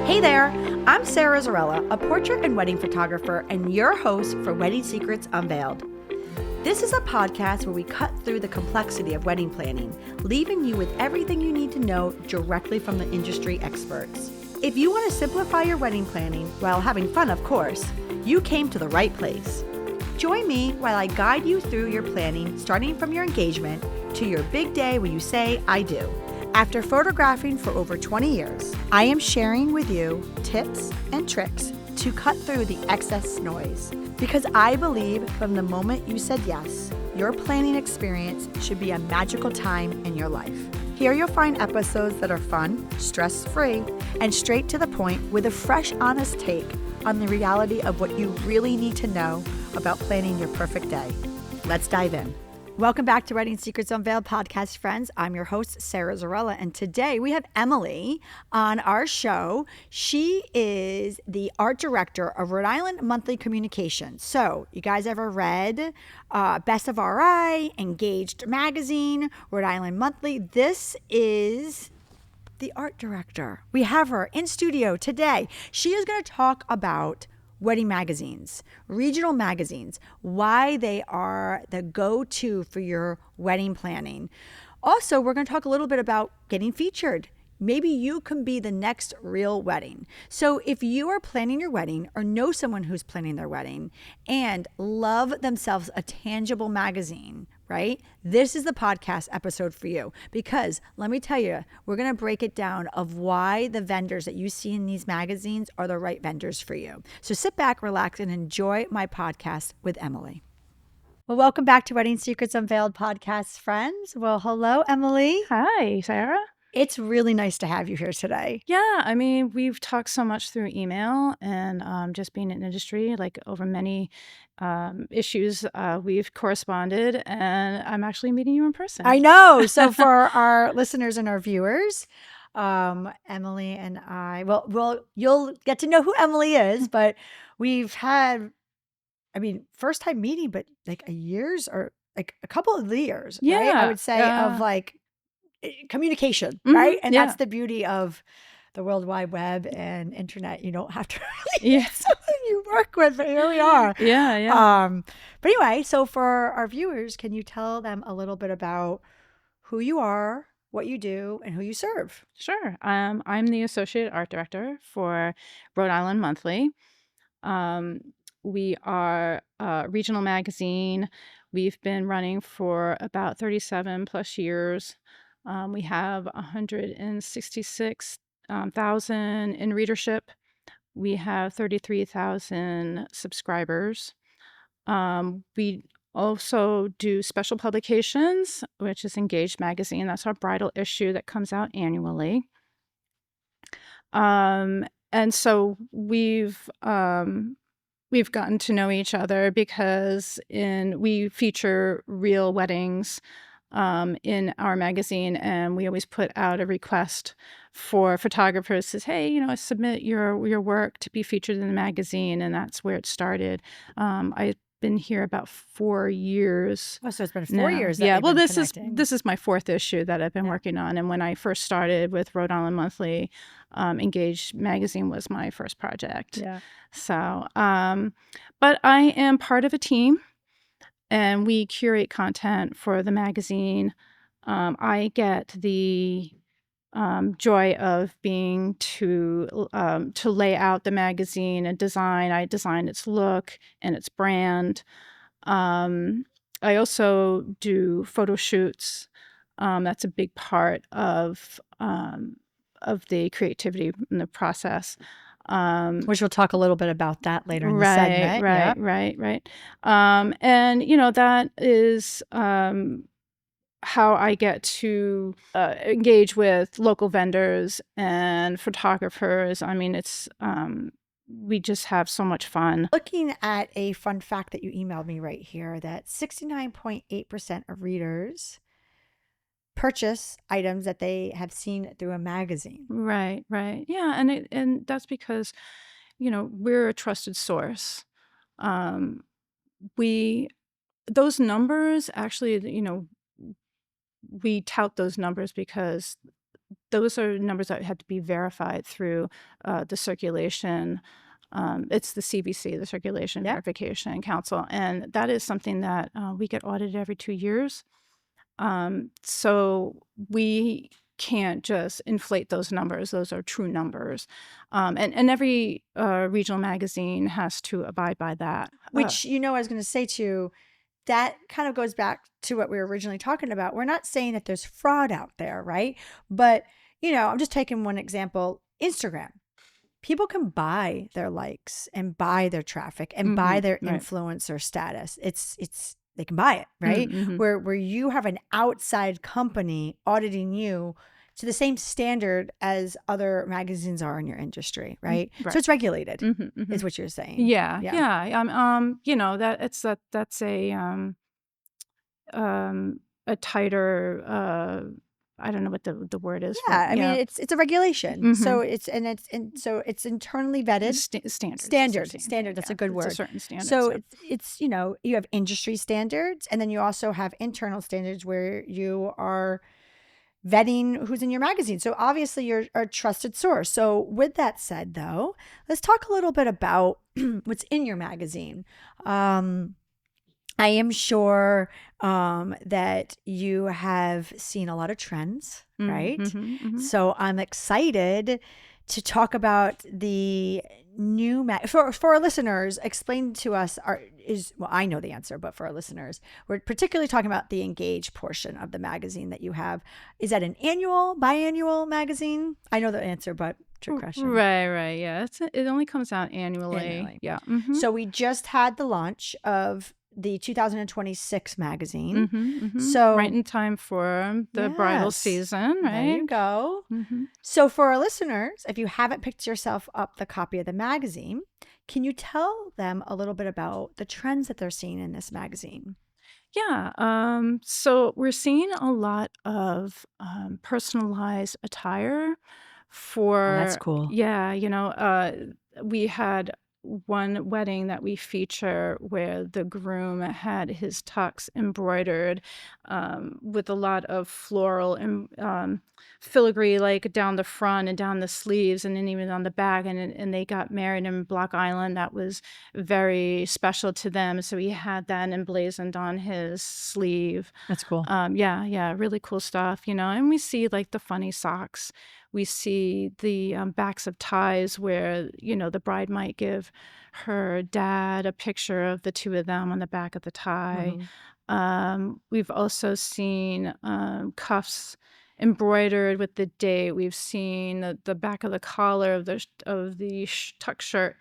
Hey there, I'm Sarah Zarella, a portrait and wedding photographer and your host for Wedding Secrets Unveiled. This is a podcast where we cut through the complexity of wedding planning, leaving you with everything you need to know directly from the industry experts. If you want to simplify your wedding planning while having fun, of course, you came to the right place. Join me while I guide you through your planning, starting from your engagement to your big day when you say, I do. After photographing for over 20 years, I am sharing with you tips and tricks to cut through the excess noise. Because I believe from the moment you said yes, your planning experience should be a magical time in your life. Here you'll find episodes that are fun, stress-free, and straight to the point with a fresh, honest take on the reality of what you really need to know about planning your perfect day. Let's dive in. Welcome back to Wedding Secrets Unveiled podcast, friends. I'm your host, Sarah Zarella, and today we have Emily on our show. She is the art director of Rhode Island Monthly Communications. So, you guys ever read Best of RI, Engaged Magazine, Rhode Island Monthly? This is the art director. We have her in studio today. She is going to talk about wedding magazines, regional magazines, why they are the go-to for your wedding planning. Also, we're going to talk a little bit about getting featured. Maybe you can be the next real wedding. So if you are planning your wedding or know someone who's planning their wedding and love themselves a tangible magazine, right? This is the podcast episode for you, because let me tell you, we're going to break it down of why the vendors that you see in these magazines are the right vendors for you. So sit back, relax, and enjoy my podcast with Emily. Well, welcome back to Wedding Secrets Unveiled podcast, friends. Well, hello, Emily. Hi, Sarah. It's really nice to have you here today. Yeah, I mean, we've talked so much through email and just being in industry, like over many issues, we've corresponded, and I'm actually meeting you in person. I know. So for our listeners and our viewers, Emily and I, well, you'll get to know who Emily is, but we've had, first time meeting, but like a couple of years, right? I would say of like communication, right? And that's the beauty of the World Wide Web and internet. You don't have to really meet someone you work with, but here we are. But anyway, so for our viewers, can you tell them a little bit about who you are, what you do, and who you serve? Sure. I'm the associate art director for Rhode Island Monthly. We are a regional magazine. We've been running for about 37 plus years. We have 166,000 in readership. We have 33,000 subscribers. We also do special publications, which is Engaged Magazine. That's our bridal issue that comes out annually. And so we've gotten to know each other because we feature real weddings in our magazine, and we always put out a request for photographers. Says, hey, submit your work to be featured in the magazine, and that's where it started. I've been here about 4 years. Oh, so it's been 4 years. Yeah. Well, this is my fourth issue that I've been working on, and when I first started with Rhode Island Monthly, Engaged Magazine was my first project. Yeah. So, but I am part of a team, and we curate content for the magazine. I get the joy of being to lay out the magazine and design. I design its look and its brand. I also do photo shoots. That's a big part of the creativity in the process. Which we'll talk a little bit about that later in the segment. Right. And that is how I get to engage with local vendors and photographers. I mean, we just have so much fun. Looking at a fun fact that you emailed me right here, that 69.8% of readers purchase items that they have seen through a magazine. Right. Yeah, and that's because, we're a trusted source. Those numbers actually, we tout those numbers because those are numbers that had to be verified through the circulation. It's the CVC, the Circulation Yep. Verification Council, and that is something that we get audited every 2 years. So we can't just inflate those numbers. Those are true numbers. And every regional magazine has to abide by that. Which, I was going to say to you, that kind of goes back to what we were originally talking about. We're not saying that there's fraud out there, right? But, I'm just taking one example, Instagram. People can buy their likes and buy their traffic and buy their right. influencer status. It's they can buy it, right? Mm-hmm. Where you have an outside company auditing you to the same standard as other magazines are in your industry, right? Right. So it's regulated, Mm-hmm. is what you're saying. Yeah. That's a tighter. I don't know what the word is for. Yeah, I mean it's a regulation. Mhm. So it's internally vetted. Standards. Standard. That's a good word. It's a certain standard. So it's you have industry standards, and then you also have internal standards where you are vetting who's in your magazine. So obviously you're a trusted source. So with that said, though, let's talk a little bit about what's in your magazine. I am sure that you have seen a lot of trends, right? So I'm excited to talk about the new for our listeners. Explain to us I know the answer, but for our listeners, we're particularly talking about the Engage portion of the magazine that you have. Is that an annual, biannual magazine? I know the answer, but trick question. Right. Yeah, it only comes out annually. Yeah. So we just had the launch of the 2026 magazine. So right in time for the bridal season, right? There you go. So for our listeners, if you haven't picked yourself up the copy of the magazine, can you tell them a little bit about the trends that they're seeing in this magazine? Yeah. So we're seeing a lot of personalized attire for. Oh, that's cool. Yeah. We had one wedding that we feature where the groom had his tux embroidered with a lot of floral and filigree, like down the front and down the sleeves, and then even on the back. And they got married in Block Island. That was very special to them. So he had that emblazoned on his sleeve. That's cool. Yeah, really cool stuff. And we see like the funny socks. We see the backs of ties where, the bride might give her dad a picture of the two of them on the back of the tie. We've also seen cuffs embroidered with the date. We've seen the back of the collar of the tuck shirt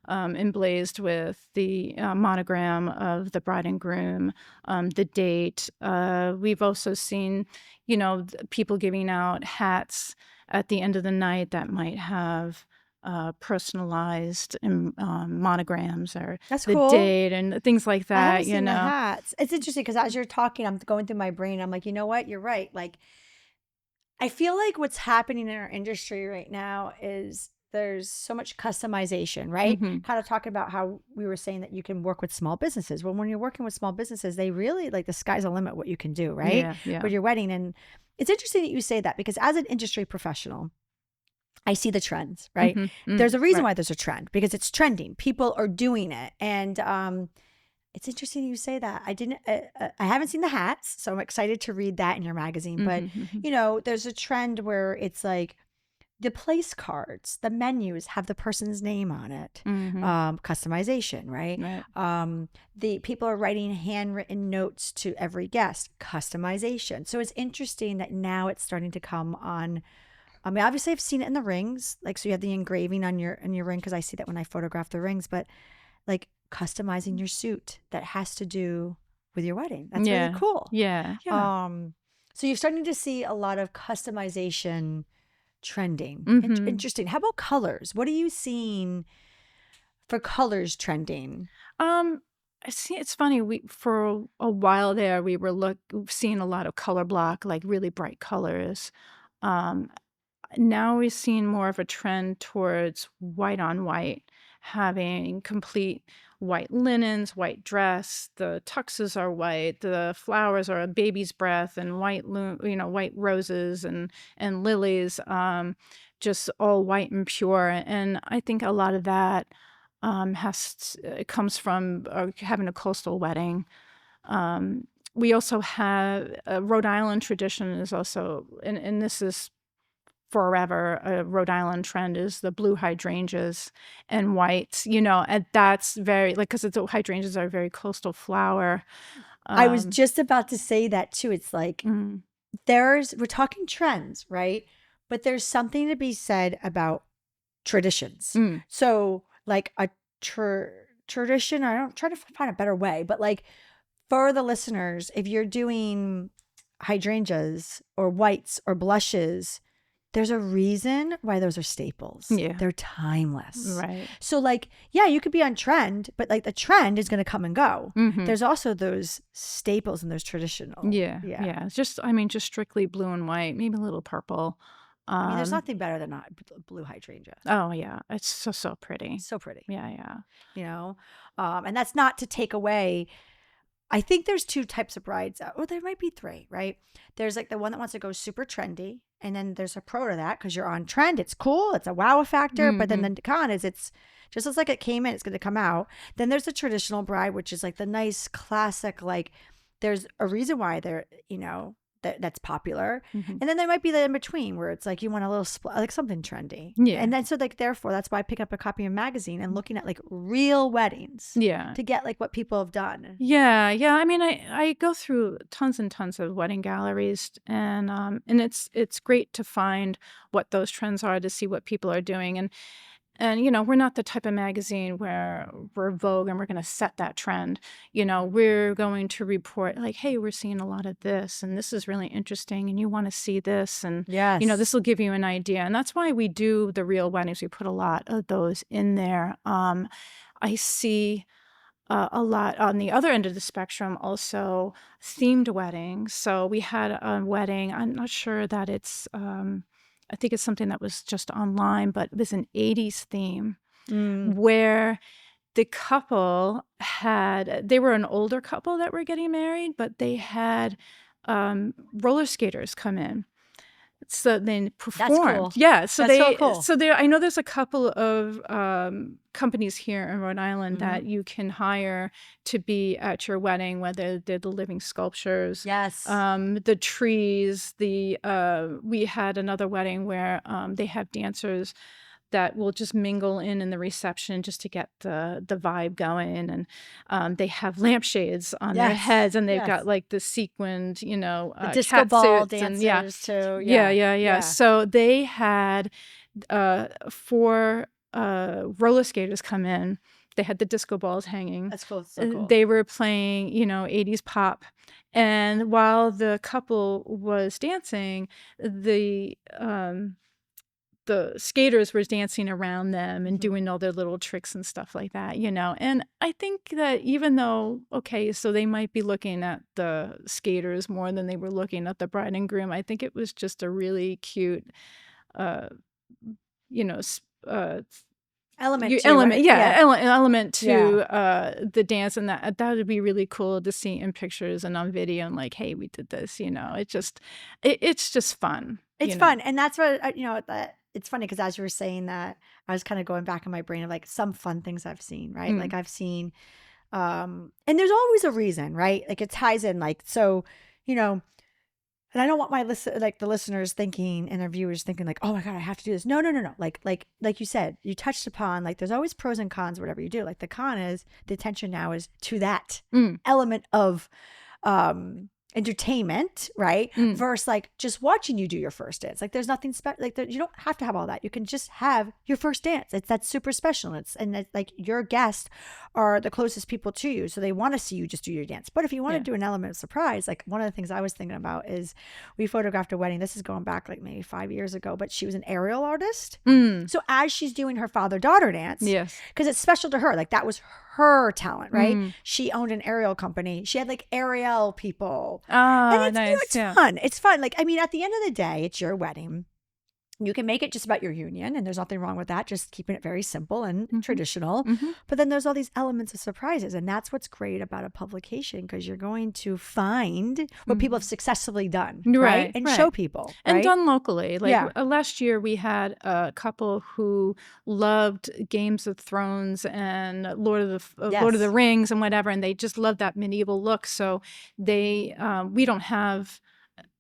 emblazed with the monogram of the bride and groom, the date. We've also seen, people giving out hats at the end of the night that might have personalized monograms or That's the cool. date and things like that. I haven't seen the hats. It's interesting because as you're talking, I'm going through my brain. I'm like, you know what? You're right. Like, I feel like what's happening in our industry right now is there's so much customization, right? Kind of talking about how we were saying that you can work with small businesses. Well, when you're working with small businesses, they really like the sky's the limit what you can do, right? Yeah. With your wedding. And it's interesting that you say that because as an industry professional, I see the trends, right? There's a reason why there's a trend because it's trending. People are doing it. And it's interesting you say that. I haven't seen the hats, so I'm excited to read that in your magazine. But, there's a trend where it's like the place cards, the menus have the person's name on it. Customization, right? The people are writing handwritten notes to every guest, customization. So it's interesting that now it's starting to come on. I mean, obviously I've seen it in the rings, like, so you have the engraving on your ring because I see that when I photograph the rings, but like customizing your suit that has to do with your wedding. That's really cool. Yeah. So you're starting to see a lot of customization trending. Interesting. How about colors? What are you seeing for colors trending? I see. It's funny. For a while there, we were seeing a lot of color block, like really bright colors. Now we're seeing more of a trend towards white on white, having complete white linens, white dress, the tuxes are white, the flowers are a baby's breath, and white roses and lilies, just all white and pure. And I think a lot of that it comes from having a coastal wedding. We also have a Rhode Island tradition is also, and this is forever a Rhode Island trend, is the blue hydrangeas and whites, and that's very, like, because the hydrangeas are a very coastal flower. I was just about to say that too. It's like we're talking trends, right? But there's something to be said about traditions. So like a tradition, I don't try to find a better way, but like for the listeners, if you're doing hydrangeas or whites or blushes, there's a reason why those are staples. Yeah. They're timeless. Right. So like, yeah, you could be on trend, but like the trend is going to come and go. There's also those staples and those traditional. Yeah. It's just strictly blue and white, maybe a little purple. I mean, there's nothing better than a blue hydrangea. Oh yeah. It's so pretty. So pretty. Yeah. And that's not to take away. I think there's two types of brides. Or there might be three, right? There's like the one that wants to go super trendy. And then there's a pro to that because you're on trend. It's cool. It's a wow factor. But then the con is it's just as like it came in, it's going to come out. Then there's the traditional bride, which is like the nice classic, like there's a reason why they're, that's popular. And then there might be the in between where it's like you want a little like something trendy. Yeah. And then so like therefore that's why I pick up a copy of a magazine and looking at like real weddings. Yeah. To get like what people have done. Yeah. I mean, I go through tons and tons of wedding galleries, and it's great to find what those trends are, to see what people are doing. And we're not the type of magazine where we're Vogue and we're going to set that trend. We're going to report like, hey, we're seeing a lot of this, and this is really interesting, and you want to see this, and yes, this will give you an idea. And that's why we do the real weddings. We put a lot of those in there. I see a lot on the other end of the spectrum, also themed weddings. So we had a wedding. I'm not sure that it's. I think it's something that was just online, but it was an 80s theme where the couple they were an older couple that were getting married, but they had roller skaters come in. So they performed. That's cool. Yeah. So that's so cool. So I know there's a couple of companies here in Rhode Island that you can hire to be at your wedding, whether they're the living sculptures. Yes. The trees. We had another wedding where they have dancers that will just mingle in the reception just to get the vibe going, and they have lampshades on their heads, and they've got like the sequined, the disco ball dancers too. Yeah. So they had 4 roller skaters come in. They had the disco balls hanging. That's cool. So cool. They were playing, 80s pop. And while the couple was dancing, the skaters were dancing around them and doing all their little tricks and stuff like that, And I think that even though, okay, so they might be looking at the skaters more than they were looking at the bride and groom, I think it was just a really cute, element to the dance, and that would be really cool to see in pictures and on video, and like, hey, we did this, it's just fun. It's fun, and that's what it's funny because as you were saying that, I was kind of going back in my brain of like some fun things I've seen, right? Like I've seen, and there's always a reason, right? Like it ties in, like, so, and I don't want the listeners thinking and our viewers thinking like, oh my God, I have to do this. No. Like you said, you touched upon, like, there's always pros and cons, whatever you do. Like the con is the attention now is to that element of, entertainment, right? Versus like just watching you do your first dance. Like there's nothing special. Like you don't have to have all that. You can just have your first dance. That's super special. It's like your guests are the closest people to you, so they want to see you just do your dance. But if you want to do an element of surprise, like one of the things I was thinking about is we photographed a wedding. This is going back like maybe 5 years ago, but she was an aerial artist. So as she's doing her father-daughter dance, because it's special to her, like that was her talent, right? She owned an aerial company. She had like aerial people. Oh, and it's, nice. It's fun. It's fun. Like, I mean, at the end of the day, it's your wedding. You can make it just about your union, and there's nothing wrong with that, just keeping it very simple and traditional. Mm-hmm. But then there's all these elements of surprises, and that's what's great about a publication, because you're going to find what people have successfully done, right? And show people. And done locally. Like Yeah. last year, we had a couple who loved Games of Thrones and Lord of the Rings and whatever, and they just loved that medieval look. So they, we don't have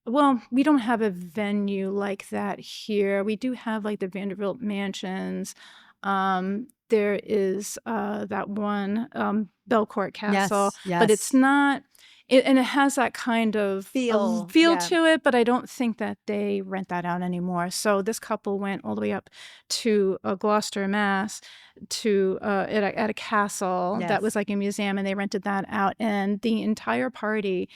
a venue like that here. We do have like the Vanderbilt Mansions. There is that one Belcourt Castle, but it's not. And it has that kind of feel to it, but I don't think that they rent that out anymore. So this couple went all the way up to Gloucester, Mass, to at a castle that was like a museum, and they rented that out, and the entire party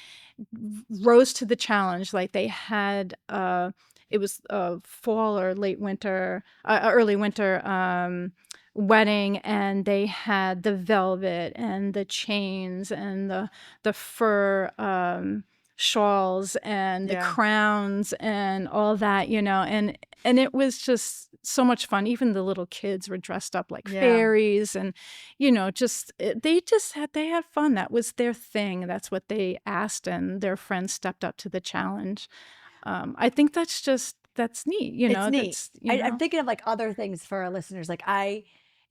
rose to the challenge. Like they had it was fall or late winter, early winter wedding, and they had the velvet and the chains and the fur shawls and the crowns and all that, and it was just so much fun. Even the little kids were dressed up like fairies, and they had fun. That was their thing. That's what they asked, and their friends stepped up to the challenge. I think that's neat. It's neat. I'm thinking of like other things for our listeners. Like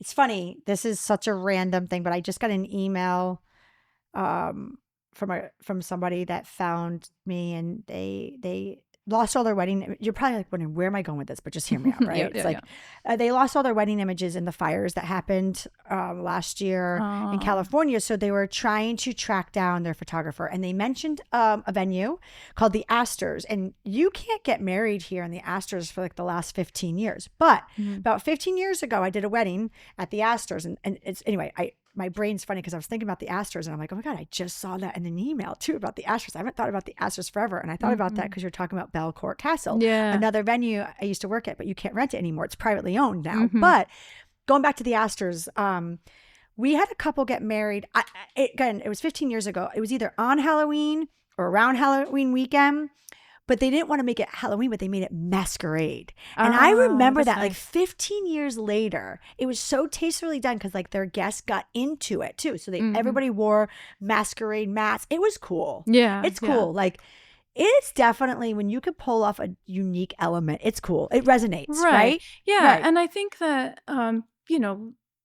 it's funny. This is such a random thing, but I just got an email from somebody that found me, and they lost all their wedding. You're probably like wondering, where am I going with this? But just hear me out, right? They lost all their wedding images in the fires that happened last year in California. So they were trying to track down their photographer, and they mentioned a venue called the Astors. And you can't get married here in the Astors for like the last 15 years. But about 15 years ago, I did a wedding at the Astors, and it's anyway. My brain's funny because I was thinking about the Astors, and I'm like, oh my God, I just saw that in an email too about the Astors. I haven't thought about the Astors forever. And I thought about that because you're talking about Belcourt Castle, another venue I used to work at, but you can't rent it anymore. It's privately owned now. But going back to the Astors, we had a couple get married. Again, it was 15 years ago. It was either on Halloween or around Halloween weekend. But they didn't want to make it Halloween, but they made it masquerade. And I remember that like 15 years later, it was so tastefully done because like their guests got into it too. So everybody wore masquerade masks. It was cool. Yeah. It's cool. Like it's definitely, when you could pull off a unique element, it's cool. It resonates, right? Yeah. Right. And I think that,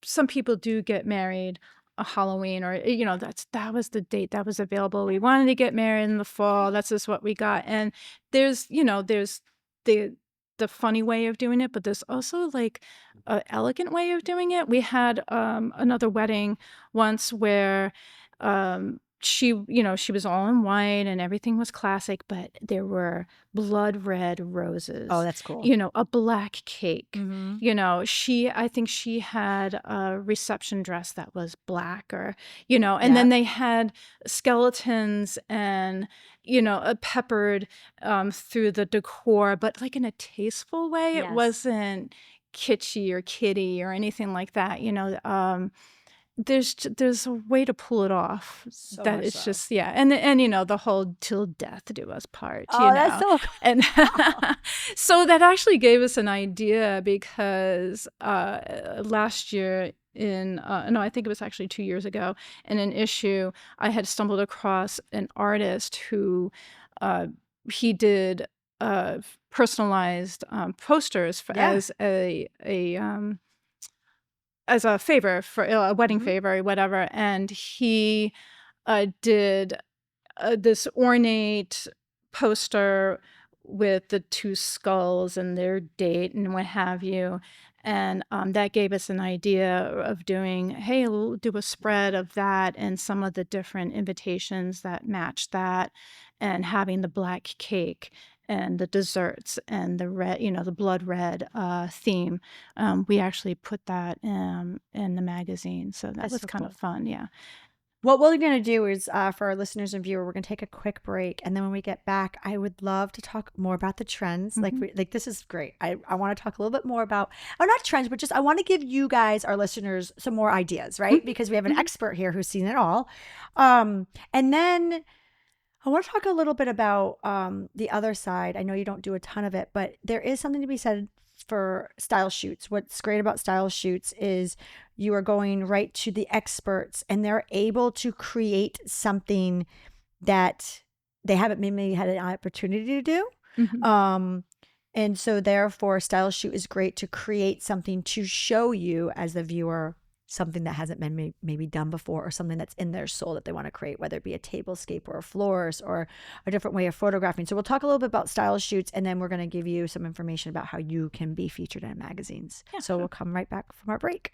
some people do get married a Halloween, or that was the date that was available. We wanted to get married in the fall. That's just what we got. And there's the funny way of doing it, but there's also like an elegant way of doing it. We had another wedding once where she was all in white and everything was classic, but there were blood red roses. Oh, that's cool. A black cake. I think she had a reception dress that was black, or and then they had skeletons and peppered through the decor, but like in a tasteful way. It wasn't kitschy or kiddie or anything like that. There's a way to pull it off that it's just and the whole till death do us part. That's so cool. And so that actually gave us an idea, because last year I think it was actually 2 years ago, in an issue, I had stumbled across an artist who he did personalized posters as a favor, for a wedding favor or whatever. And he did this ornate poster with the two skulls and their date and what have you. And that gave us an idea of doing, hey, we'll do a spread of that and some of the different invitations that match that, and having the black cake and the desserts and the red, the blood red theme. We actually put that in the magazine. So that was kind of fun. Yeah. What we're going to do is, for our listeners and viewers, we're going to take a quick break. And then when we get back, I would love to talk more about the trends. Like this is great. I want to talk a little bit more about, not trends, but just I want to give you guys, our listeners, some more ideas, right? Because we have an expert here who's seen it all. And then I want to talk a little bit about the other side. I know you don't do a ton of it, but there is something to be said for style shoots. What's great about style shoots is you are going right to the experts and they're able to create something that they haven't maybe had an opportunity to do. Mhm. And so therefore, style shoot is great to create something to show you as the viewer something that hasn't been maybe done before, or something that's in their soul that they want to create, whether it be a tablescape or a florist or a different way of photographing. So we'll talk a little bit about style shoots, and then we're going to give you some information about how you can be featured in magazines. Yeah, so we'll come right back from our break.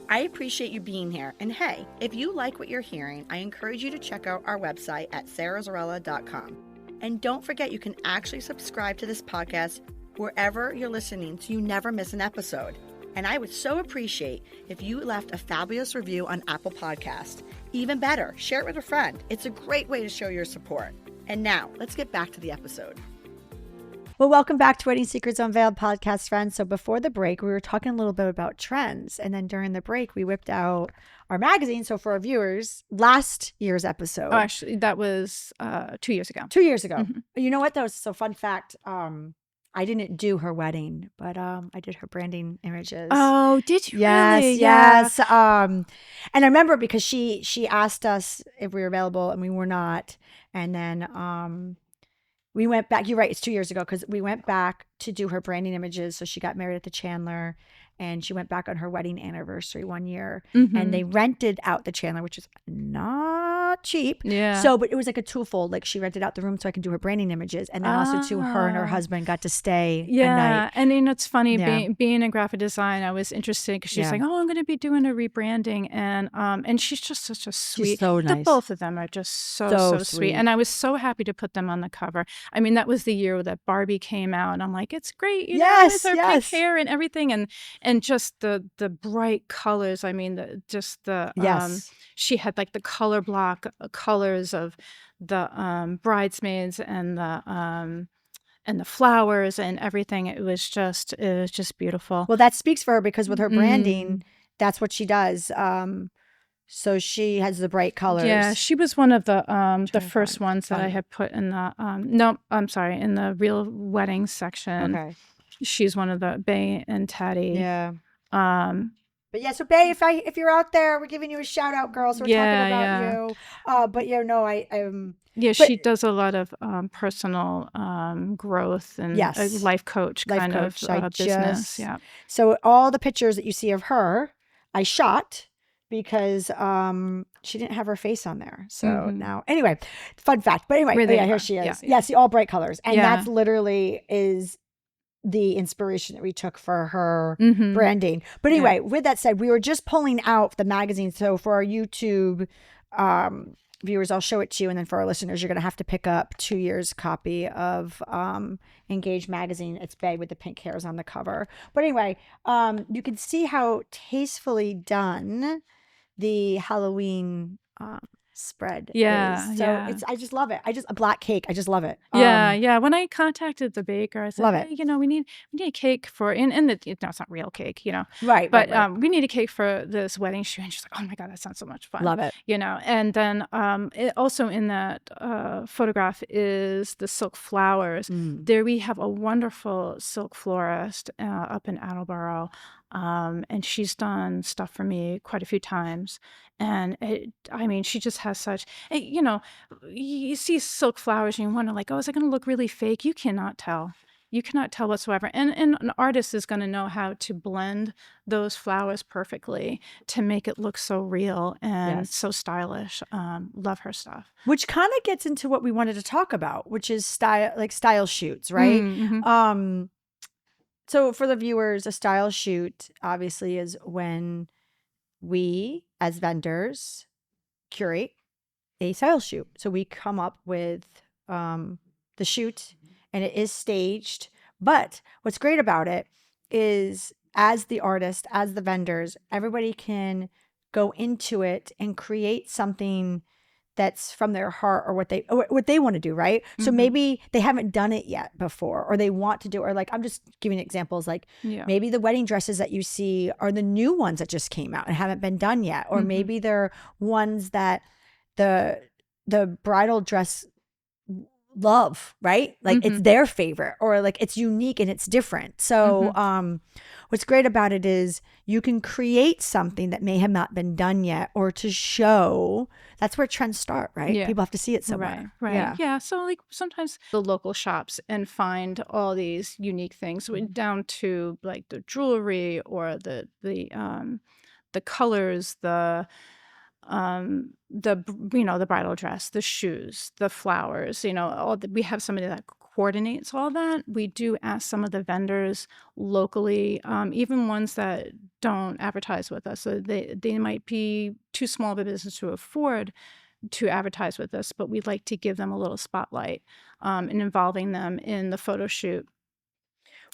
I appreciate you being here. And hey, if you like what you're hearing, I encourage you to check out our website at sarahzarella.com. And don't forget, you can actually subscribe to this podcast wherever you're listening so you never miss an episode. And I would so appreciate if you left a fabulous review on Apple Podcast. Even better, share it with a friend. It's a great way to show your support. And now, let's get back to the episode. Well, welcome back to Wedding Secrets Unveiled podcast, friends. So before the break, we were talking a little bit about trends. And then during the break, we whipped out our magazine. So for our viewers, last year's episode. Oh, actually, that was 2 years ago. 2 years ago. Mm-hmm. You know what, though? So fun fact, I didn't do her wedding, but I did her branding images. Oh, did you yes, really? Yes. And I remember because she asked us if we were available and we were not. And then we went back. You're right. It's 2 years ago because we went back to do her branding images. So she got married at the Chandler and she went back on her wedding anniversary 1 year. Mm-hmm. And they rented out the Chandler, which is not cheap. Yeah. So, but it was like a twofold. Like she rented out the room so I could do her branding images. And then also too, her and her husband got to stay a night. And you know, it's funny, being in graphic design, I was interested because she's like, oh, I'm going to be doing a rebranding. And she's just such a sweet. She's so nice. Both of them are just so sweet. And I was so happy to put them on the cover. I mean, that was the year that Barbie came out. And I'm like, it's great. You know, with her pink hair and everything. And just the bright colors. I mean, she had like the color block colors of the bridesmaids and the flowers and everything. It was just beautiful. Well, that speaks for her because with her branding, that's what she does. So she has the bright colors. Yeah, she was one of the first ones that I had put in the in the real wedding section. Okay. She's one of the Bay and Teddy. Yeah. But yeah, so Bay, if you're out there, we're giving you a shout out, girls. So we're talking about you. But yeah, no, she does a lot of personal growth and a life coach kind of business. Yeah. So all the pictures that you see of her, I shot because she didn't have her face on there. So now, anyway, fun fact. But anyway, here she is. Yeah, see, all bright colors. And that's literally is the inspiration that we took for her branding. But anyway, with that said, we were just pulling out the magazine. So for our YouTube viewers, I'll show it to you. And then for our listeners, you're going to have to pick up 2 years copy of Engage magazine. It's Bay with the pink hairs on the cover. But anyway, you can see how tastefully done the Halloween spread is. So it's, I just love it. A black cake. I just love it. When I contacted the baker, I said, hey, you know, we need a cake for it's not real cake, you know. Right. But we need a cake for this wedding shoot. And she's like, oh my God, that sounds so much fun. Love it. You know, and then also in that photograph is the silk flowers. There we have a wonderful silk florist up in Attleboro. And she's done stuff for me quite a few times. And she just has such, you know, you see silk flowers and you wonder like, oh, is it going to look really fake? You cannot tell. You cannot tell whatsoever. And an artist is going to know how to blend those flowers perfectly to make it look so real and so stylish. Love her stuff. Which kind of gets into what we wanted to talk about, which is style shoots, right? Mm-hmm. So for the viewers, a style shoot obviously is when we as vendors curate a style shoot. So we come up with the shoot and it is staged. But what's great about it is as the artist, as the vendors, everybody can go into it and create something that's from their heart or what they want to do, right? Mm-hmm. So maybe they haven't done it yet before, or they want to do, or like, I'm just giving examples, like maybe the wedding dresses that you see are the new ones that just came out and haven't been done yet, or maybe they're ones that the the bridal dress love, right? Like it's Mhm. their favorite, or like it's unique and it's different. So what's great about it is you can create something that may have not been done yet, or to show. That's where trends start, right? Yeah. People have to see it Right, somewhere. right. Yeah. Yeah, so like sometimes the local shops and find all these unique things down to like the jewelry or the colors, the bridal dress, the shoes, the flowers, we have somebody that coordinates all that. We do ask some of the vendors locally, even ones that don't advertise with us. So they might be too small of a business to afford to advertise with us, but we'd like to give them a little spotlight, and involving them in the photo shoot.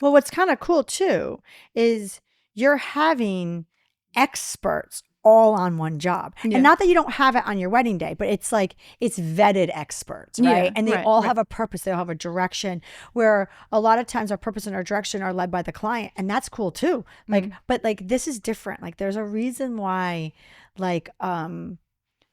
Well, what's kind of cool too is you're having experts all on one job. And Yeah. not that you don't have it on your wedding day, but it's like it's vetted experts, right? Yeah, And they right, all right. have a purpose, they all have a direction, where a lot of times our purpose and our direction are led by the client, and that's cool too. Like but like this is different. Like there's a reason why like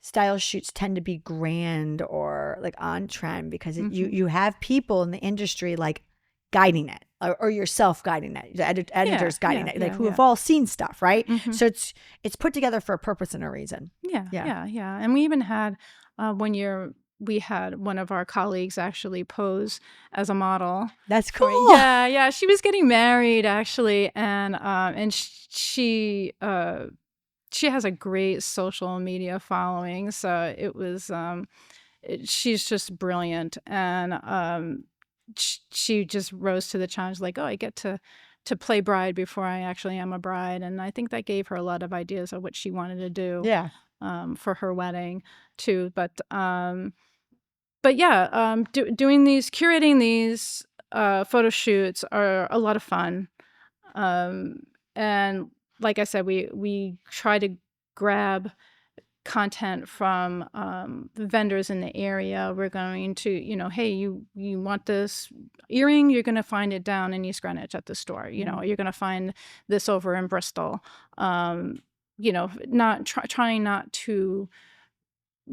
style shoots tend to be grand or like on trend, because you have people in the industry like guiding it, or yourself guiding it, the editors guiding it, like who have all seen stuff, right? So it's put together for a purpose and a reason. Yeah. And we even had one year we had one of our colleagues actually pose as a model. That's cool. Yeah. She was getting married actually, and she has a great social media following. So it was she's just brilliant, and she just rose to the challenge. Like, oh, I get to play bride before I actually am a bride, and I think that gave her a lot of ideas of what she wanted to do. Yeah. For her wedding too. But yeah, curating these photo shoots are a lot of fun. And like I said, we try to grab content from the vendors in the area. We're going to, hey, you want this earring, you're going to find it down in East Greenwich at the store. You're going to find this over in Bristol. Not trying not to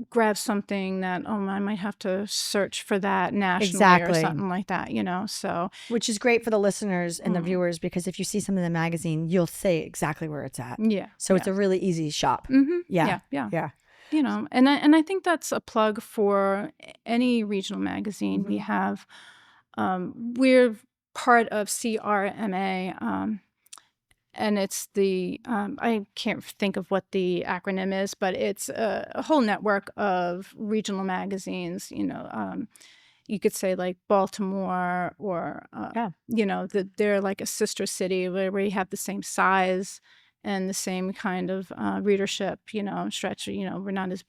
grab something that, I might have to search for that nationally or something like that. So which is great for the listeners and the viewers, because if you see something in the magazine, you'll say exactly where it's at. So it's a really easy shop. Yeah. And I think that's a plug for any regional magazine. We have we're part of CRMA, and it's the I can't think of what the acronym is, but it's a whole network of regional magazines. You could say like Baltimore, or that they're like a sister city where you have the same size and the same kind of readership. Stretch. We're not as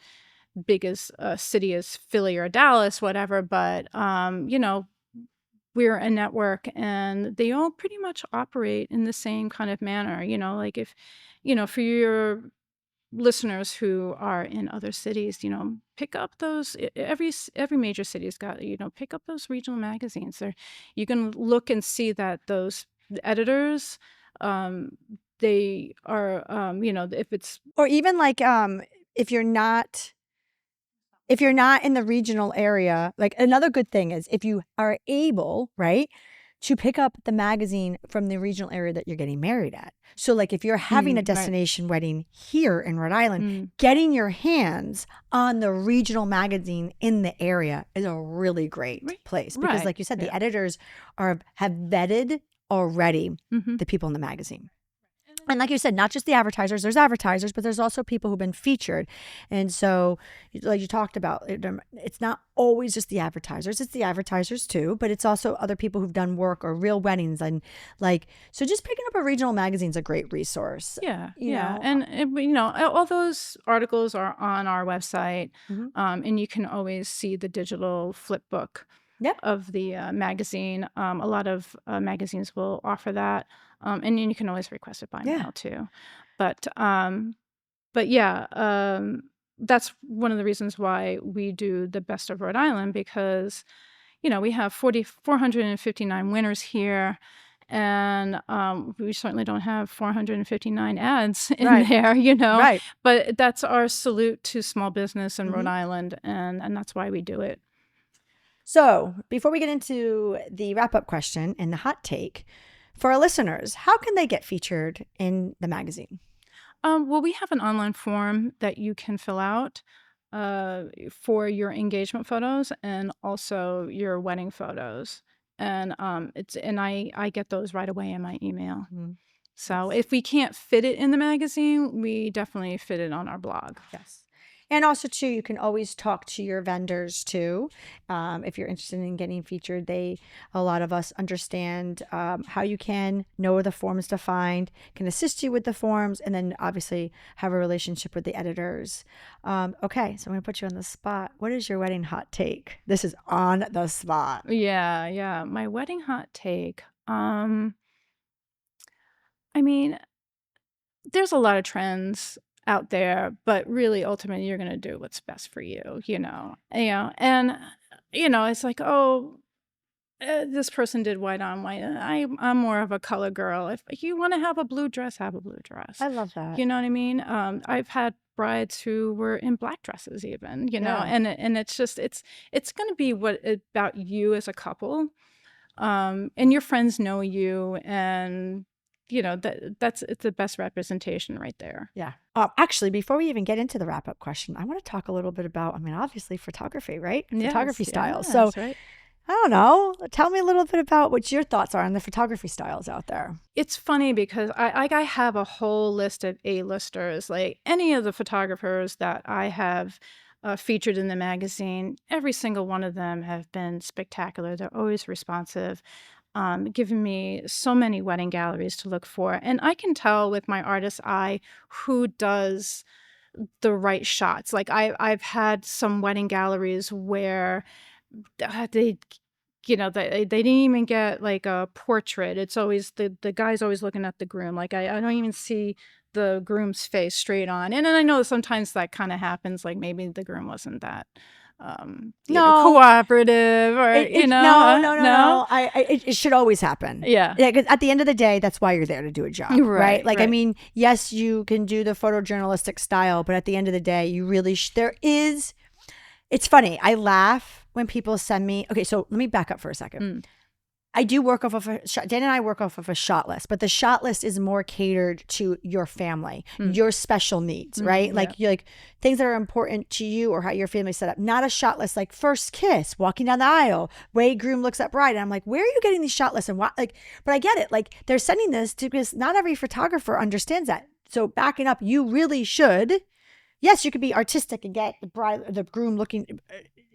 big as a city as Philly or Dallas, whatever, but we're a network, and they all pretty much operate in the same kind of manner. Like if, for your listeners who are in other cities, pick up those, every major city's got, pick up those regional magazines. You can look and see that those editors, they are, if it's, Or even like if you're not in the regional area, like another good thing is if you are able, right, to pick up the magazine from the regional area that you're getting married at. So like if you're having a destination wedding here in Rhode Island, getting your hands on the regional magazine in the area is a really great place, because like you said, the editors have vetted already the people in the magazine. And like you said, not just the advertisers, there's advertisers, but there's also people who've been featured. And so, like you talked about, it's not always just the advertisers, it's the advertisers too, but it's also other people who've done work or real weddings. And like, so just picking up a regional magazine is a great resource. Yeah. And, all those articles are on our website, and you can always see the digital flip book of the magazine. A lot of magazines will offer that. And then you can always request it by mail too. But that's one of the reasons why we do the Best of Rhode Island, because, we have 459 winners here, And we certainly don't have 459 ads in Right. there, Right. but that's our salute to small business in Rhode Mhm. Island, and that's why we do it. So, before we get into the wrap up question and the hot take, for our listeners, how can they get featured in the magazine? Well, we have an online form that you can fill out for your engagement photos and also your wedding photos. And I get those right away in my email. Mhm. So Yes. if we can't fit it in the magazine, we definitely fit it on our blog. Yes. And also, too, you can always talk to your vendors, too. If you're interested in getting featured, a lot of us understand how you can know the forms to find, can assist you with the forms, and then obviously have a relationship with the editors. Okay, so I'm going to put you on the spot. What is your wedding hot take? This is on the spot. Yeah. My wedding hot take. I mean, there's a lot of trends out there, but really ultimately you're going to do what's best for and it's like, oh, this person did white on white. I'm more of a color girl. If you want to have a blue dress, have a blue dress. I love that. You know what I mean? I've had brides who were in black dresses even, Yeah. and it's just, it's going to be about you as a couple. And your friends know you, and it's the best representation right there. Yeah. Actually, before we even get into the wrap up question, I want to talk a little bit about, obviously photography, right? Photography styles. So Yes, right. I don't know. Tell me a little bit about what your thoughts are on the photography styles out there. It's funny because I have a whole list of A-listers, like any of the photographers that I have featured in the magazine. Every single one of them have been spectacular. They're always responsive, giving me so many wedding galleries to look for. And I can tell with my artist's eye who does the right shots. Like I've had some wedding galleries where they they didn't even get like a portrait. It's always the guy's always looking at the groom. Like I don't even see the groom's face straight on. And then I know sometimes that kind of happens, like maybe the groom wasn't that cooperative, or No. It should always happen. Yeah. Yeah, because at the end of the day, that's why you're there to do a job, right? Like, Right. yes, you can do the photojournalistic style, but at the end of the day, you really it's funny. I laugh when people send me. Okay, so let me back up for a second. I do work off of Dan and I work off of a shot list, but the shot list is more catered to your family, your special needs, right? Like things that are important to you or how your family's set up. Not a shot list like first kiss, walking down the aisle, way groom looks at bride. And I'm like, where are you getting these shot lists and what? Like, but I get it. Like they're sending this because not every photographer understands that. So backing up, you really should. Yes, you could be artistic and get the groom looking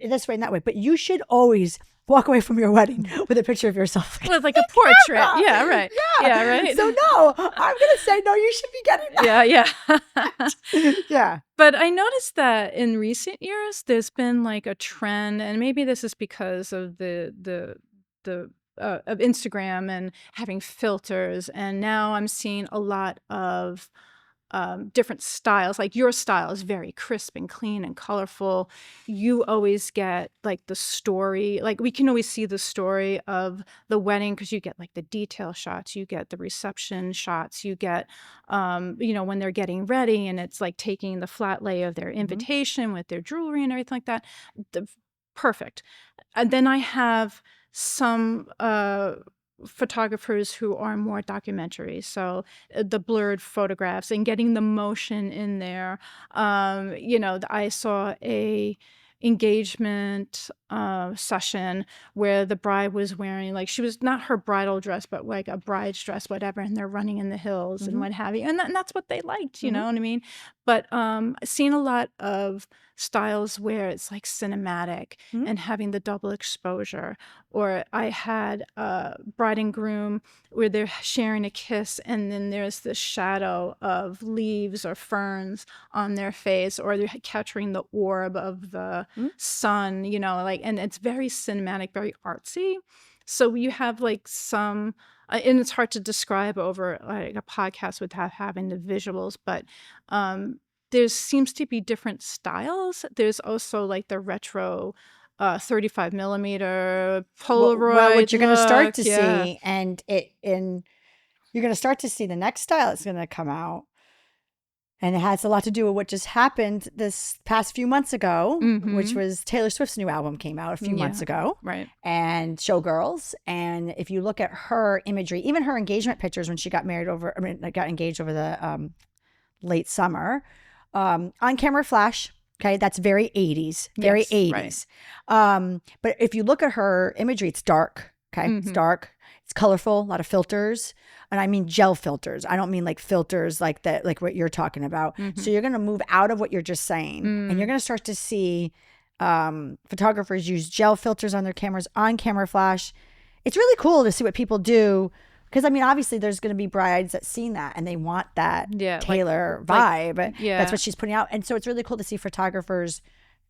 this way and that way, but you should always walk away from your wedding with a picture of yourself. With like a portrait. Yeah, right. Yeah, right. So no, I'm going to say no, you should be getting that. Yeah. Yeah. But I noticed that in recent years, there's been like a trend, and maybe this is because of the of Instagram and having filters. And now I'm seeing a lot of different styles. Like your style is very crisp and clean and colorful. You always get like the story, like we can always see the story of the wedding because you get like the detail shots, you get the reception shots, you get when they're getting ready and it's like taking the flat lay of their invitation with their jewelry and everything like that. Perfect. And then I have some photographers who are more documentary, so the blurred photographs and getting the motion in there. I saw a engagement session where the bride was wearing, like, she was not her bridal dress but like a bride's dress, whatever, and they're running in the hills and what have you, and that's what they liked, you know what I mean? But I've seen a lot of styles where it's like cinematic and having the double exposure. Or I had bride and groom where they're sharing a kiss and then there's this shadow of leaves or ferns on their face, or they're capturing the orb of the sun, and it's very cinematic, very artsy. So you have like some, and it's hard to describe over like a podcast without having the visuals, but there seems to be different styles. There's also like the retro 35 millimeter Well, Polaroid what you're going to start look. to Yeah. see, and you're going to start to see the next style that's going to come out. And it has a lot to do with what just happened this past few months ago, which Mm-hmm. was Taylor Swift's new album came out a few months Yeah. ago, Right. and Showgirls. And if you look at her imagery, even her engagement pictures when she got got engaged over the late summer, on camera flash. Okay, that's very 80s, very Yes. Right. 80s. But if you look at her imagery, it's dark. Okay, it's Mm-hmm. dark. It's colorful, a lot of filters. And I mean gel filters. I don't mean like filters like that, like what you're talking about. Mm-hmm. So you're going to move out of what you're just saying, and you're going to start to see photographers use gel filters on their cameras, on camera flash. It's really cool to see what people do. Because, I mean, obviously there's going to be brides that seen that and they want that Taylor vibe. Yeah. That's what she's putting out. And so it's really cool to see photographers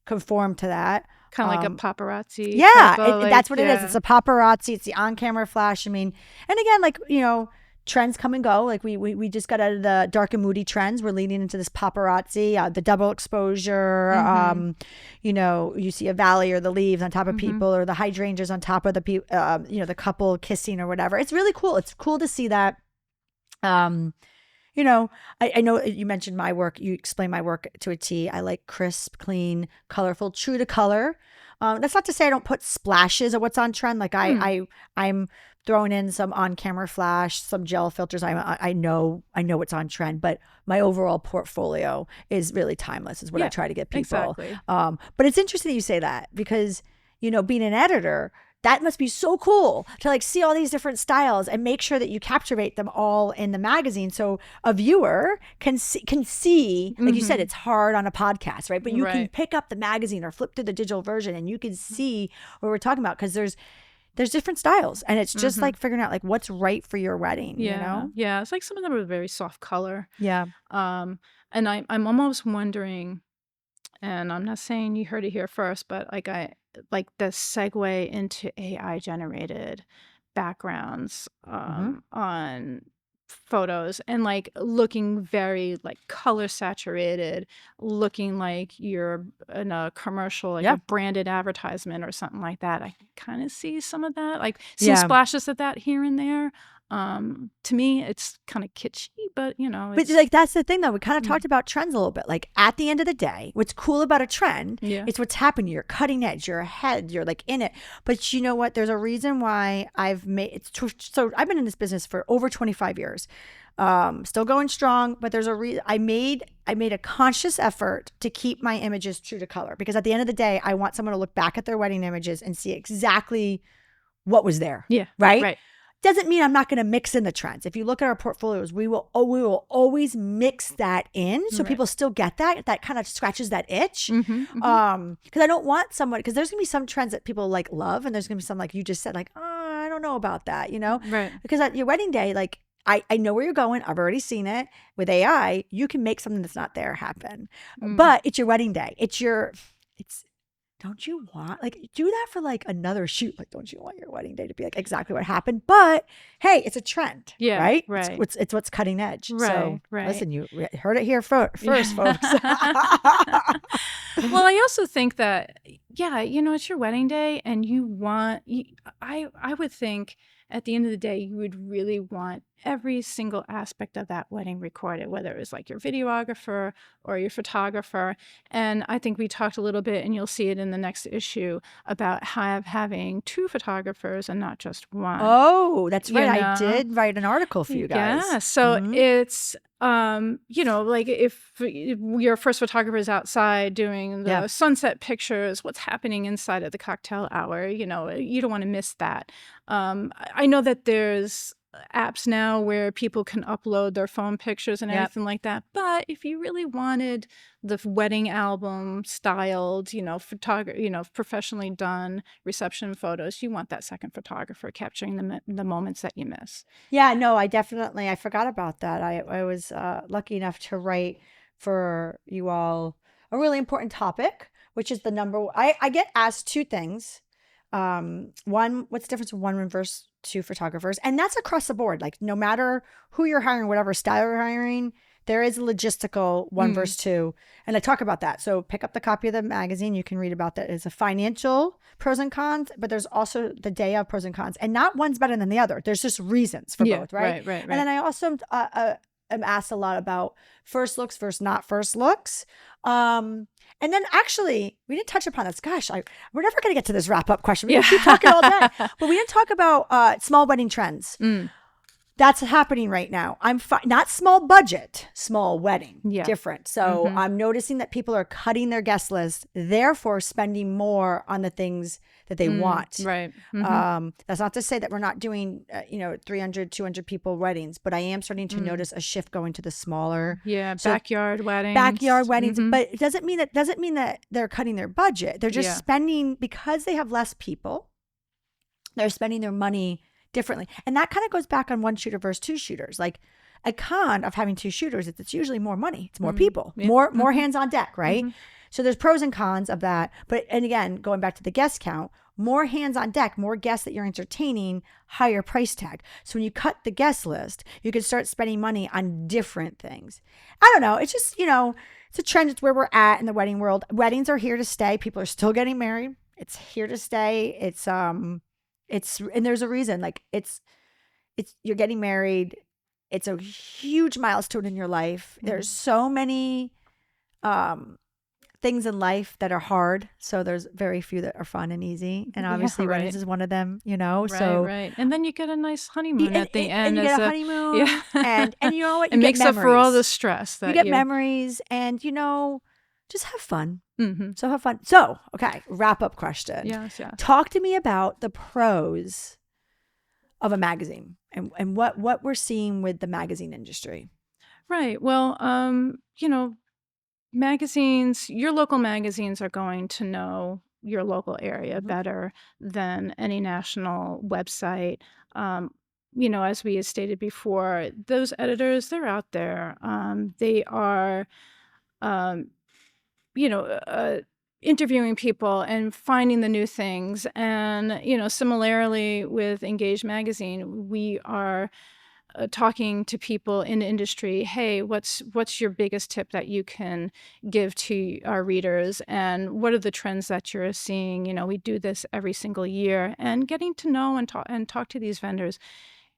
conform to that. Kind of like a paparazzi. Yeah, type of, that's what it is. It's a paparazzi. It's the on-camera flash. I mean, and again, like, trends come and go. Like we just got out of the dark and moody trends. We're leaning into this paparazzi, the double exposure. You see a valley or the leaves on top of people, or the hydrangeas on top of the people. The couple kissing or whatever. It's really cool. It's cool to see that. I know you mentioned my work. You explained my work to a T. I like crisp, clean, colorful, true to color. That's not to say I don't put splashes of what's on trend. Like I'm throwing in some on-camera flash, some gel filters. I know what's on trend, but my overall portfolio is really timeless. Is what I try to get people. Exactly. But it's interesting that you say that because being an editor, that must be so cool to like see all these different styles and make sure that you captivate them all in the magazine. So a viewer can see, like you said, it's hard on a podcast, right? But you can pick up the magazine or flip through the digital version and you can see what we're talking about, because there's different styles, and it's just like figuring out like what's right for your wedding. Yeah. Yeah. It's like some of them are very soft color. Yeah. And I'm almost wondering, and I'm not saying you heard it here first, but like the segue into AI generated backgrounds on photos, and like looking very like color saturated, looking like you're in a commercial, like a branded advertisement or something like that. I kind of see some of that, like some splashes of that here and there. To me, it's kind of kitschy, but but like that's the thing though. We kind of talked about trends a little bit. Like at the end of the day, what's cool about a trend is what's happening. You're cutting edge, you're ahead, you're like in it. But you know what? There's a reason why I've been in this business for over 25 years. Still going strong, but there's a reason I made a conscious effort to keep my images true to color, because at the end of the day, I want someone to look back at their wedding images and see exactly what was there. Yeah. Right. Doesn't mean I'm not going to mix in the trends. If you look at our portfolios, we will always mix that in, so people still get that kind of scratches that itch. Because I don't want someone, because there's going to be some trends that people like love, and there's going to be some, like you just said, like, oh, I don't know about that, Right. Because at your wedding day, like I know where you're going. I've already seen it. With AI, you can make something that's not there happen. But it's your wedding day. Don't you want, like, do that for like another shoot? Like, don't you want your wedding day to be like exactly what happened? But hey, it's a trend, right? It's what's cutting edge. So listen, you heard it here first, folks. Well, I also think that, it's your wedding day, and I would think at the end of the day, you would really want every single aspect of that wedding recorded, whether it was like your videographer or your photographer. And I think we talked a little bit, and you'll see it in the next issue, about having two photographers and not just one. Oh, that's right. I did write an article for you guys. Yeah. So it's, like if your first photographer is outside doing the sunset pictures, what's happening inside of the cocktail hour, you don't want to miss that. I know that there's apps now where people can upload their phone pictures and everything like that. But if you really wanted the wedding album styled, professionally done reception photos, you want that second photographer capturing the moments that you miss. Yeah, no, I forgot about that. I was lucky enough to write for you all a really important topic, which is the number. I get asked two things. One, what's the difference of one versus two photographers? And that's across the board. Like, no matter who you're hiring, whatever style you're hiring, there is a logistical 1 verse 2, and I talk about that. So pick up the copy of the magazine. You can read about that. It's a financial pros and cons, but there's also the day of pros and cons, and not one's better than the other. There's just reasons for both, right? Right. And then I also am asked a lot about first looks versus not first looks. And then actually, we didn't touch upon this. Gosh, we're never going to get to this wrap up question. We can keep talking all day, but we didn't talk about small wedding trends. That's happening right now. Not small budget, small wedding, different. So I'm noticing that people are cutting their guest list, therefore spending more on the things that they want. Right. That's not to say that we're not doing, 300, 200 people weddings, but I am starting to notice a shift going to the smaller. Backyard weddings. But it doesn't mean that they're cutting their budget. They're just spending, because they have less people, they're spending their money differently. And that kind of goes back on 1 shooter versus 2 shooters. Like, a con of having 2 shooters is it's usually more money. It's more people, more hands on deck, right? So there's pros and cons of that. And again, going back to the guest count, more hands on deck, more guests that you're entertaining, higher price tag. So when you cut the guest list, you can start spending money on different things. I don't know. It's just, it's a trend. It's where we're at in the wedding world. Weddings are here to stay. People are still getting married. It's here to stay. And there's a reason. Like, it's you're getting married. It's a huge milestone in your life. There's so many things in life that are hard. So there's very few that are fun and easy. And obviously weddings is one of them, Right. And then you get a nice honeymoon at the end. And you get a honeymoon. And you know what? It makes up for all the stress. You get memories and, just have fun. So have fun. So, okay, wrap up question. Yes. Talk to me about the pros of a magazine and what we're seeing with the magazine industry. Right. Well, magazines, your local magazines are going to know your local area better than any national website. As we had stated before, those editors, they're out there. They are, interviewing people and finding the new things. And, similarly with Engage Magazine, we are talking to people in the industry. Hey, what's your biggest tip that you can give to our readers? And what are the trends that you're seeing? We do this every single year, and getting to know and talk to these vendors.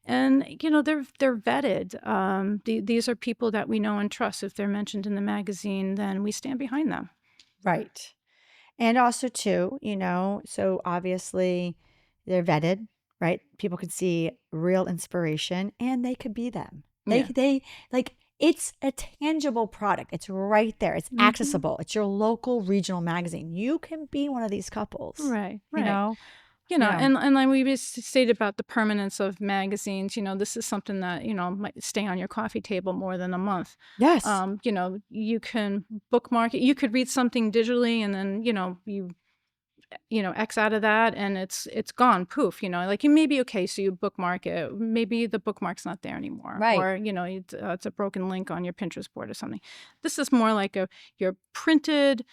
And, they're vetted. These are people that we know and trust. If they're mentioned in the magazine, then we stand behind them. Right. And also too, so obviously they're vetted, right? People could see real inspiration and they could be them. They like, it's a tangible product. It's right there. It's accessible. It's your local regional magazine. You can be one of these couples. Right. Yeah. And like we just stated about the permanence of magazines, this is something that, might stay on your coffee table more than a month. Yes. You can bookmark it. You could read something digitally and then, you X out of that and it's gone, poof, like you may be okay. So you bookmark it. Maybe the bookmark's not there anymore. Right. Or, it's a broken link on your Pinterest board or something. This is more like your printed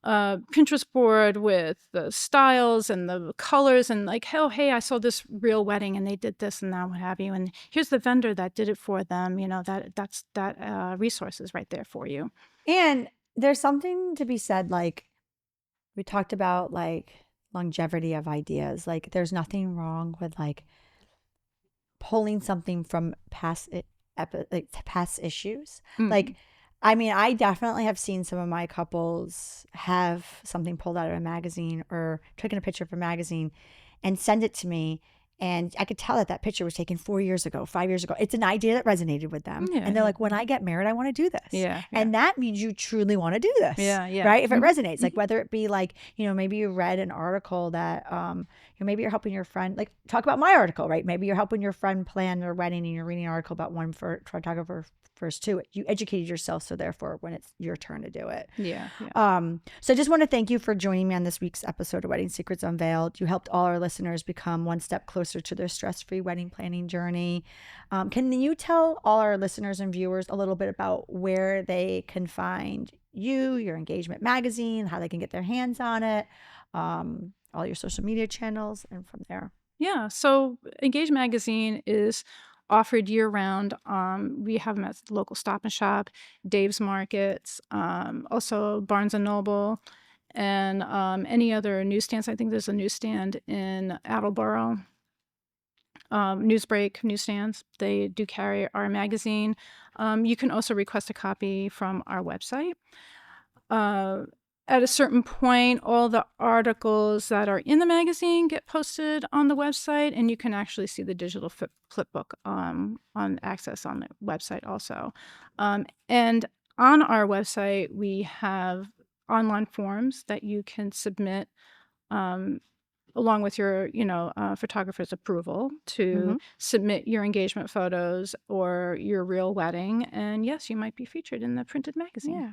Pinterest board with the styles and the colors and like, oh, hey, I saw this real wedding and they did this and that, what have you. And here's the vendor that did it for them. That resource is right there for you. And there's something to be said, like we talked about, like longevity of ideas. Like there's nothing wrong with like pulling something from past issues. Like, I mean, I definitely have seen some of my couples have something pulled out of a magazine or taken a picture of a magazine and send it to me. And I could tell that picture was taken 4 years ago, 5 years ago. It's an idea that resonated with them. Yeah, and they're like, when I get married, I want to do this. Yeah. And that means you truly want to do this. Yeah. Right? If it resonates, like whether it be like, maybe you read an article that, maybe you're helping your friend, like talk about my article, right? Maybe you're helping your friend plan their wedding and you're reading an article about one photographer first too. You educated yourself, so therefore when it's your turn to do it. Yeah. So I just want to thank you for joining me on this week's episode of Wedding Secrets Unveiled. You helped all our listeners become one step closer to their stress-free wedding planning journey. Can you tell all our listeners and viewers a little bit about where they can find you, your engagement magazine, how they can get their hands on it, all your social media channels, and from there? Yeah. So Engage Magazine is offered year-round. We have them at the local Stop and Shop, Dave's Markets, also Barnes & Noble, and any other newsstands. I think there's a newsstand in Attleboro. Newsbreak newsstands, they do carry our magazine. You can also request a copy from our website. At a certain point, all the articles that are in the magazine get posted on the website, and you can actually see the digital flipbook on access on the website also. And on our website, we have online forms that you can submit along with your, photographer's approval to submit your engagement photos or your real wedding. And yes, you might be featured in the printed magazine. Yeah.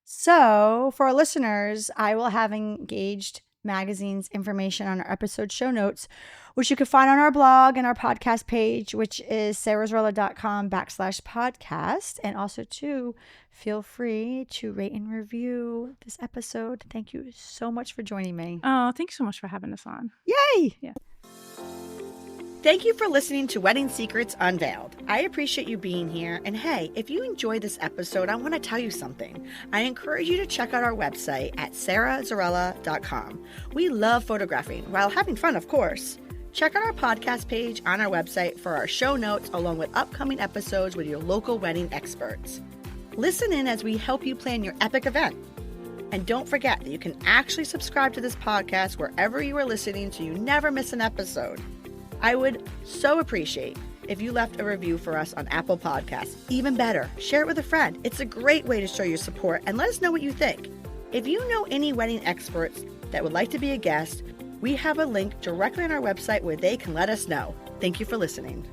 So for our listeners, I will have Engaged Magazine's information on our episode show notes, which you can find on our blog and our podcast page, which is sarahzarella.com/podcast. And also, too, feel free to rate and review this episode. Thank you so much for joining me. Oh, thanks so much for having us on. Yay! Yeah. Thank you for listening to Wedding Secrets Unveiled. I appreciate you being here. And hey, if you enjoyed this episode, I want to tell you something. I encourage you to check out our website at sarahzarella.com. We love photographing while having fun, of course. Check out our podcast page on our website for our show notes along with upcoming episodes with your local wedding experts. Listen in as we help you plan your epic event. And don't forget that you can actually subscribe to this podcast wherever you are listening so you never miss an episode. I would so appreciate if you left a review for us on Apple Podcasts. Even better, share it with a friend. It's a great way to show your support and let us know what you think. If you know any wedding experts that would like to be a guest, we have a link directly on our website where they can let us know. Thank you for listening.